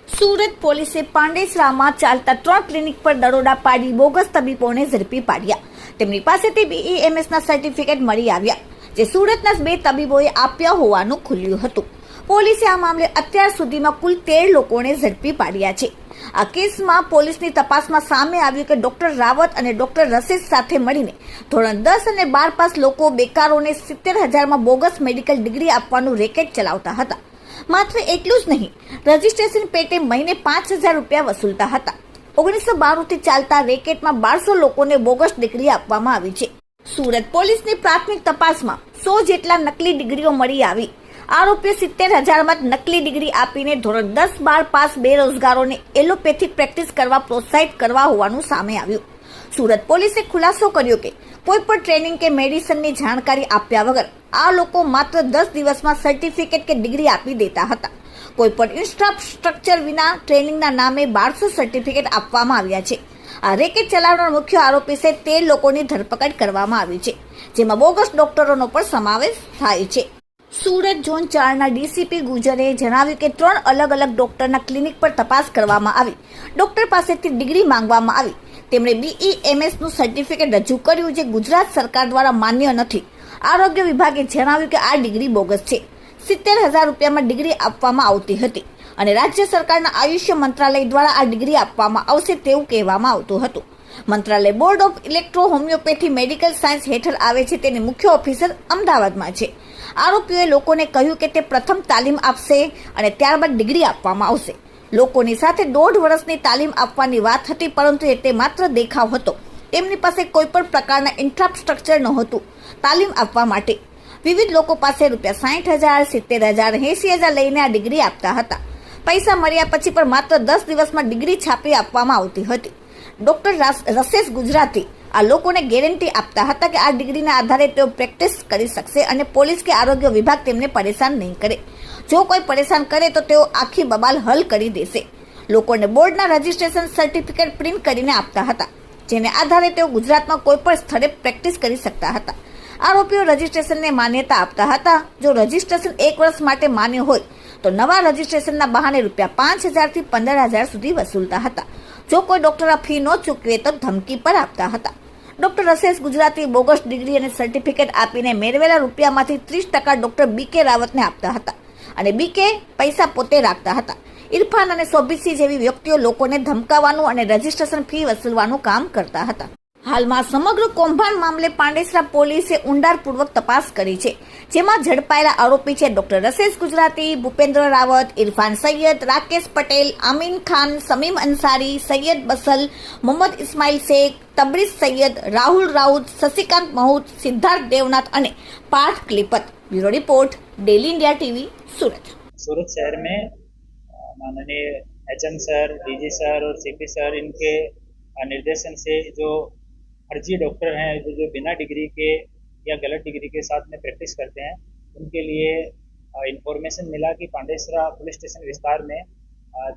સુરત પોલીસે પાંડેસરામાં ચાલતા 3 ક્લિનિક પર દરોડા પાડી બોગસ તબીબોને ઝડપી પાડ્યા। તેમની પાસેથી બીઈએમએસના સર્ટિફિકેટ મળી આવ્યા, જે સુરતના 2 તબીબોએ આપ્યા હોવાનું ખુલ્યું હતું। પોલીસે આ મામલે અત્યાર સુધીમાં કુલ 13 લોકોને ઝડપી પાડ્યા છે। આ કેસમાં પોલીસની તપાસમાં સામે આવ્યું કે ડોક્ટર રાવત અને ડોક્ટર રસીદ સાથે મળીને ધોરણ 10 અને 12 પાસ લોકો બેકારોને 70,000માં બોગસ મેડિકલ ડિગ્રી આપવાનું રેકેટ ચલાવતા હતા। માત્ર એટલું જ નહીં, રજીસ્ટ્રેશન પેટે મહિને 5,000 રૂપિયા વસૂલતા હતા। 1992 થી ચાલતા રેકેટમાં 1200 લોકોને બોગસ ડિગ્રી આપવામાં આવી છે। સુરત પોલીસની પ્રાથમિક તપાસમાં 100 જેટલા નકલી ડિગ્રીઓ મળી આવી। આરોપીઓ 70,000માં નકલી ડિગ્રી આપીને ધોરણ 10-12 પાસ બેરોજગારોને એલોપેથિક પ્રેક્ટિસ કરવા પ્રોત્સાહિત કરવા હોવાનું સામે આવ્યું। સુરત પોલીસે ખુલાસો કર્યો કે કોઈ પણ ટ્રેનિંગ કે મેડિસિનની જાણકારી આપ્યા વગર આ લોકો માત્ર 10 દિવસમાં સર્ટિફિકેટ કે ડિગ્રી આપી દેતા હતા। કોઈ પણ ઇન્ફ્રાસ્ટ્રક્ચર વિના ટ્રેનિંગના નામે 1200 સર્ટિફિકેટ આપવામાં આવ્યા છે। આ રેકેટ ચલાવનાર મુખ્ય આરોપી છે 13 લોકોની ધરપકડ કરવામાં આવી છે, જેમાં બોગસ ડોક્ટરોનો પણ સમાવેશ થાય છે। સુરત ઝોન 4ના ડીસીપી ગુજરે જણાવ્યું કે 3 અલગ અલગ ડોક્ટરના ક્લિનિક પર તપાસ કરવામાં આવી। ડોક્ટર પાસેથી ડિગ્રી માંગવામાં આવી। તેમણે બીઈએમએસનું સર્ટિફિકેટ રજૂ કર્યું, જે ગુજરાત સરકાર દ્વારા માન્ય નથી। આરોગ્ય વિભાગે જણાવ્યું કે આ ડિગ્રી બોગસ છે। 70,000 રૂપિયામાં ડિગ્રી આપવામાં આવતી હતી અને રાજ્ય સરકારના આયુષ્ય મંત્રાલય દ્વારા આ ડિગ્રી આપવામાં આવશે તેવું કહેવામાં આવતું હતું। મંત્રાલય board of electro homeopathy medical science હેઠળ આવે છે। તેની મુખ્ય ઓફિસર અમદાવાદમાં છે। આરોપીઓએ લોકોને કહ્યું કે તે પ્રથમ તાલીમ આપશે અને ત્યારબાદ ડિગ્રી આપવામાં આવશે। લોકોની સાથે 1.5 વર્ષની તાલીમ આપવાની વાત હતી, પરંતુ તે માત્ર દેખાવ હતો। તેમની પાસે કોઈ પણ પ્રકારના ઇન્ફ્રાસ્ટ્રક્ચર નહોતું તાલીમ આપવા માટે। વિવિધ લોકો પાસે ₹60,000, 70,000, 80,000 લઈને આ ડિગ્રી આપતા હતા। પૈસા મળ્યા પછી પણ માત્ર 10 દિવસમાં ડિગ્રી છાપી આપવામાં આવતી હતી। ડોક્ટર રસેશ ગુજરાતી આ લોકોને ગેરંટી આપતા હતા કે આ ડિગ્રીના આધારે તેઓ પ્રેક્ટિસ કરી શકશે અને પોલીસ કે આરોગ્ય વિભાગ તેમને પરેશાન નહીં કરે। જો કોઈ પરેશાન કરે તો તેઓ આખી બબાલ હલ કરી દેશે। લોકોને બોર્ડના રજીસ્ટ્રેશન સર્ટિફિકેટ પ્રિન્ટ કરીને આપતા હતા, જેને આધારે તેઓ ગુજરાતમાં કોઈ પણ સ્થળે પ્રેક્ટિસ કરી શકતા હતા। આરોપીઓ રજીસ્ટ્રેશનને માન્યતા આપતા હતા। જો રજીસ્ટ્રેશન 1 વર્ષ માટે માન્ય હોય તો નવા રજીસ્ટ્રેશનના બહાને ₹5,000 થી 15,000 સુધી વસૂલતા હતા। જો કોઈ ડોક્ટર આ ફી ન ચૂકવે તો ધમકી પર આપતા હતા। Doctor Rasesh Gujarati bogus degree અને સર્ટિફિકેટ આપીને મેળવેલા રૂપિયામાંથી 30% ડોક્ટર બીકે રાવતને આપતા હતા અને બીકે પૈસા પોતે રાખતા હતા। ઇરફાન અને સોબિતસિંહ જેવી વ્યક્તિઓ લોકોને ધમકાવવાનું અને રજીસ્ટ્રેશન ફી વસૂલવાનું કામ કરતા હતા। હાલમાં સમગ્ર કૌભાંડ મામલે પાંડેસરા પોલીસે ઊંડાણપૂર્વક તપાસ કરી છે, જેમાં ઝડપાયેલા આરોપી છે ડોક્ટર રસેશ ગુજરાતી, ભૂપેન્દ્ર રાવત, ઇરફાન સૈયદ, રાકેશ પટેલ, આમીન ખાન, સમીમ અંસારી, સૈયદ બસલ, મોહમ્મદ ઇસ્માઇલ શેખ, તબરીઝ સૈયદ, રાहुल राउत, शशिकांत महूत, सिद्धार्थ देवनाथ અને Parth Klipat. Bureau report, daily India TV, Surat. Surat शहर में माननीय एचएम सर, डीजी सर और सीपी सर इनके निर्देशन से जो फर्जी डॉक्टर हैं जो बिना डिग्री के या गलत डिग्री के साथ में प्रैक्टिस करते हैं, उनके लिए इन्फॉर्मेशन मिला कि पांडेसरा पुलिस स्टेशन विस्तार में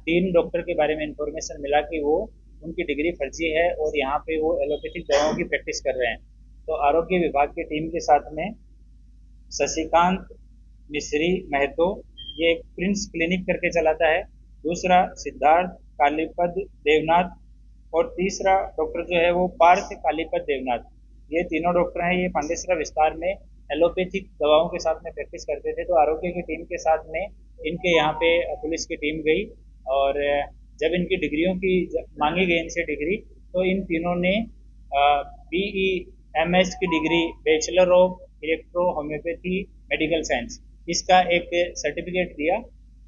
3 डॉक्टर के बारे में इन्फॉर्मेशन मिला कि वो उनकी डिग्री फर्जी है और यहाँ पे वो एलोपैथिक दवाओं की प्रैक्टिस कर रहे हैं। तो आरोग्य विभाग की टीम के साथ में शशिकांत मिश्री महतो, ये एक प्रिंस क्लिनिक करके चलाता है, दूसरा सिद्धार्थ कालीपद देवनाथ और तीसरा डॉक्टर जो है वो पार्थ कालीपद देवनाथ। ये तीनों डॉक्टर हैं, ये पांडेसरा विस्तार में एलोपैथिक दवाओं के साथ में प्रैक्टिस करते थे। तो आरोग्य की टीम के साथ में इनके यहाँ पे पुलिस की टीम गई और जब इनकी डिग्रियों की मांगी गई इनसे डिग्री, तो इन तीनों ने बीईएमएस की degree, bachelor of electro homeopathy medical science, इसका एक सर्टिफिकेट दिया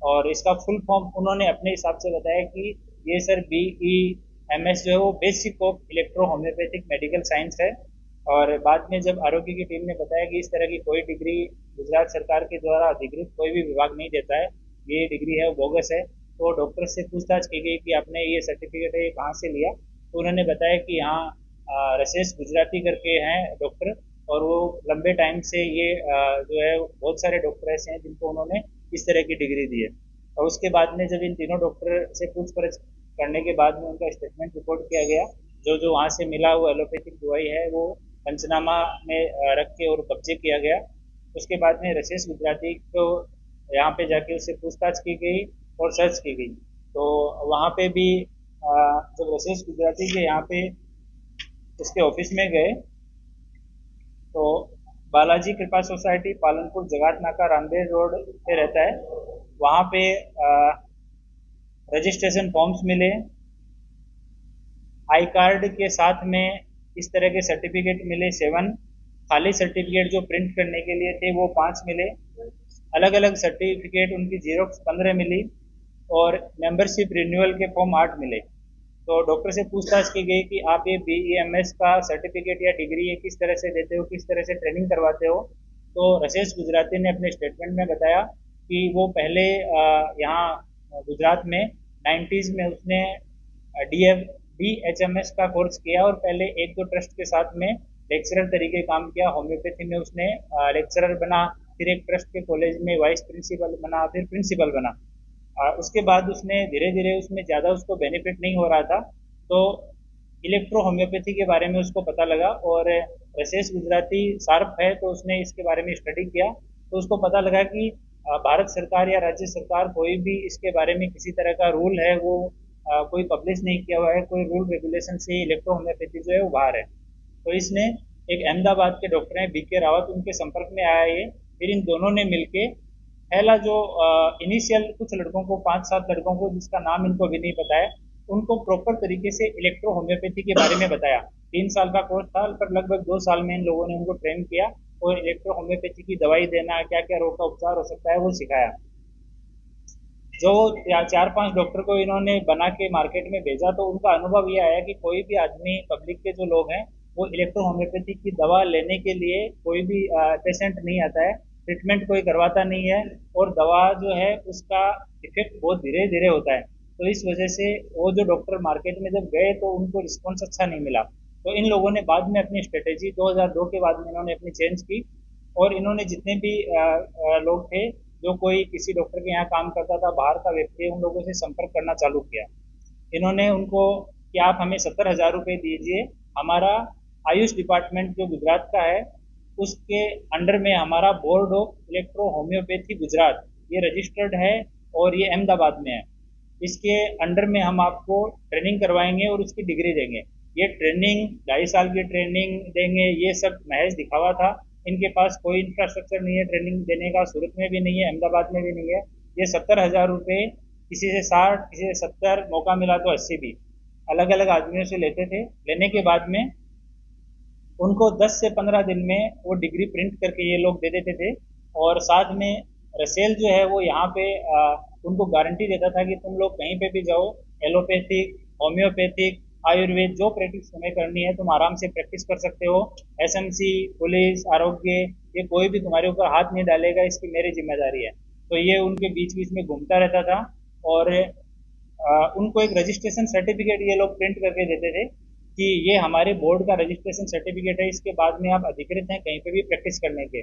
और इसका फुल फॉर्म उन्होंने अपने हिसाब से बताया कि ये सर बीईएमएस जो है वो basic of electro homeopathic medical science है। और बाद में जब आरोग्य की टीम ने बताया कि इस तरह की कोई डिग्री गुजरात सरकार के द्वारा अधिकृत कोई भी विभाग नहीं देता है, ये डिग्री है वो बोगस है, तो डॉक्टर से पूछताछ की गई कि आपने ये सर्टिफिकेट है ये कहाँ से लिया। तो उन्होंने बताया कि यहाँ रसेश गुजराती करके हैं डॉक्टर, और वो लंबे टाइम से ये जो है बहुत सारे डॉक्टर ऐसे हैं जिनको उन्होंने इस तरह की डिग्री दी है। और उसके बाद में जब इन तीनों डॉक्टर से पूछपरछ करने के बाद में उनका स्टेटमेंट रिकॉर्ड किया गया। जो वहाँ से मिला हुआ एलोपैथिक दवाई है वो पंचनामा में रख के और कब्जे किया गया। उसके बाद में रसेश गुजराती को यहाँ पे जाके उससे पूछताछ की गई और सर्च की गई। तो वहाँ पे भी जब रसेश गुजराती के यहाँ पे उसके ऑफिस में गए तो बालाजी कृपा सोसाइटी पालनपुर जगात नाका रामदेव रोड पे रहता है। वहाँ पे रजिस्ट्रेशन फॉर्म्स मिले, आई कार्ड के साथ में इस तरह के सर्टिफिकेट मिले 7, खाली सर्टिफिकेट जो प्रिंट करने के लिए थे वो 5 मिले, अलग अलग सर्टिफिकेट उनकी जीरोक्स 15 मिली और मेंबरशिप रिन्यूअल के फॉर्म 8 मिले। तो डॉक्टर से पूछताछ की गई कि आप ये BEMS का सर्टिफिकेट या डिग्री ये किस तरह से देते हो, किस तरह से ट्रेनिंग करवाते हो। तो रसेश गुजराती ने अपने स्टेटमेंट में बताया कि वो पहले यहाँ गुजरात में 90s में उसने DHMS का कोर्स किया और पहले 1-2 ट्रस्ट के साथ में लेक्चरर तरीके काम किया। होम्योपैथी में उसने लेक्चरर बना, फिर एक ट्रस्ट के कॉलेज में वाइस प्रिंसिपल बना, फिर प्रिंसिपल बना। उसके बाद उसने धीरे धीरे उसमें ज़्यादा उसको बेनिफिट नहीं हो रहा था तो इलेक्ट्रो होम्योपैथी के बारे में उसको पता लगा और रसेश गुजराती शार्प है तो उसने इसके बारे में स्टडी किया। तो उसको पता लगा कि भारत सरकार या राज्य सरकार कोई भी इसके बारे में किसी तरह का रूल है वो कोई पब्लिश नहीं किया हुआ है, कोई रूल रेगुलेशन से इलेक्ट्रो होम्योपैथी जो है वो बाहर है। तो इसने एक अहमदाबाद के डॉक्टर हैं BK रावत, उनके संपर्क में आया ये। फिर इन दोनों ने मिलके पहला जो इनिशियल कुछ लड़कों को 5-7 लड़कों को जिसका नाम इनको भी नहीं पता है उनको प्रॉपर तरीके से इलेक्ट्रो होम्योपैथी के बारे में बताया। 3 साल का कोर्स था पर लगभग 2 साल में इन लोगों ने उनको ट्रेन किया और इलेक्ट्रो होम्योपैथी की दवाई देना, क्या क्या रोग का उपचार हो सकता है वो सिखाया। जो 4-5 डॉक्टर को इन्होंने बना के मार्केट में भेजा तो उनका अनुभव ये आया कि कोई भी आदमी पब्लिक के जो लोग हैं वो इलेक्ट्रो होम्योपैथी की दवा लेने के लिए कोई भी पेशेंट नहीं आता है, ट्रीटमेंट कोई करवाता नहीं है और दवा जो है उसका इफेक्ट बहुत धीरे धीरे होता है। तो इस वजह से वो जो डॉक्टर मार्केट में जब गए तो उनको रिस्पॉन्स अच्छा नहीं मिला। तो इन लोगों ने बाद में अपनी स्ट्रेटेजी 2002 के बाद में इन्होंने अपनी चेंज की और इन्होंने जितने भी लोग थे जो कोई किसी डॉक्टर के यहाँ काम करता था बाहर का व्यक्ति उन लोगों से संपर्क करना चालू किया। इन्होंने उनको कि आप हमें 70,000 रुपये दीजिए, हमारा आयुष डिपार्टमेंट जो गुजरात का है उसके अंडर में हमारा board of electro homeopathy Gujarat ये रजिस्टर्ड है और ये अहमदाबाद में है, इसके अंडर में हम आपको ट्रेनिंग करवाएंगे और उसकी डिग्री देंगे। ये ट्रेनिंग 2.5 साल की ट्रेनिंग देंगे, ये सब महज दिखावा था। इनके पास कोई इंफ्रास्ट्रक्चर नहीं है ट्रेनिंग देने का, सूरत में भी नहीं है, अहमदाबाद में भी नहीं है। ये 70,000 रुपये किसी से 60, किसी से 70, मौका मिला तो 80 भी अलग अलग आदमियों से लेते थे। लेने के बाद में उनको 10 से 15 दिन में वो डिग्री प्रिंट करके ये लोग दे देते थे और साथ में रसेल जो है वो यहाँ पे उनको गारंटी देता था कि तुम लोग कहीं पे भी जाओ, एलोपैथिक, होम्योपैथिक, आयुर्वेद जो प्रैक्टिस तुम्हें करनी है तुम आराम से प्रैक्टिस कर सकते हो। SMC, पुलिस, आरोग्य ये कोई भी तुम्हारे ऊपर हाथ नहीं डालेगा, इसकी मेरी जिम्मेदारी है। तो ये उनके बीच बीच में घूमता रहता था और उनको एक रजिस्ट्रेशन सर्टिफिकेट ये लोग प्रिंट करके देते थे कि ये हमारे बोर्ड का रजिस्ट्रेशन सर्टिफिकेट है, इसके बाद में आप अधिकृत हैं कहीं पे भी प्रैक्टिस करने के।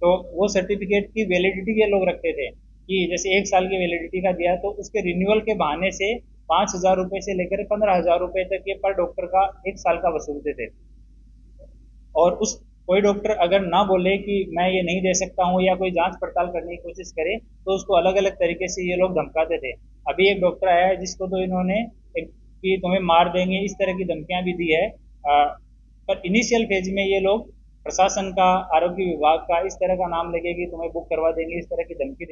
तो वो सर्टिफिकेट की वैलिडिटी ये लोग रखते थे कि जैसे 1 साल की वैलिडिटी का दिया तो उसके रिन्यूअल के बहाने से 5,000 रुपये से लेकर 15,000 रुपये तक ये पर डॉक्टर का 1 साल का वसूलते थे। और उस कोई डॉक्टर अगर ना बोले कि मैं ये नहीं दे सकता हूँ या कोई जांच पड़ताल करने की कोशिश करे तो उसको अलग अलग तरीके से ये लोग धमकाते थे। अभी एक डॉक्टर आया है जिसको तो इन्होंने कि तुम्हें मार देंगे इस तरह की धमकियां भी दी है। पर इनिशियल फेज में ये लोग प्रशासन का, आरोग्य विभाग का इस तरह का नाम लेके कि तुम्हें बुक करवा देंगे इस तरह की धमकी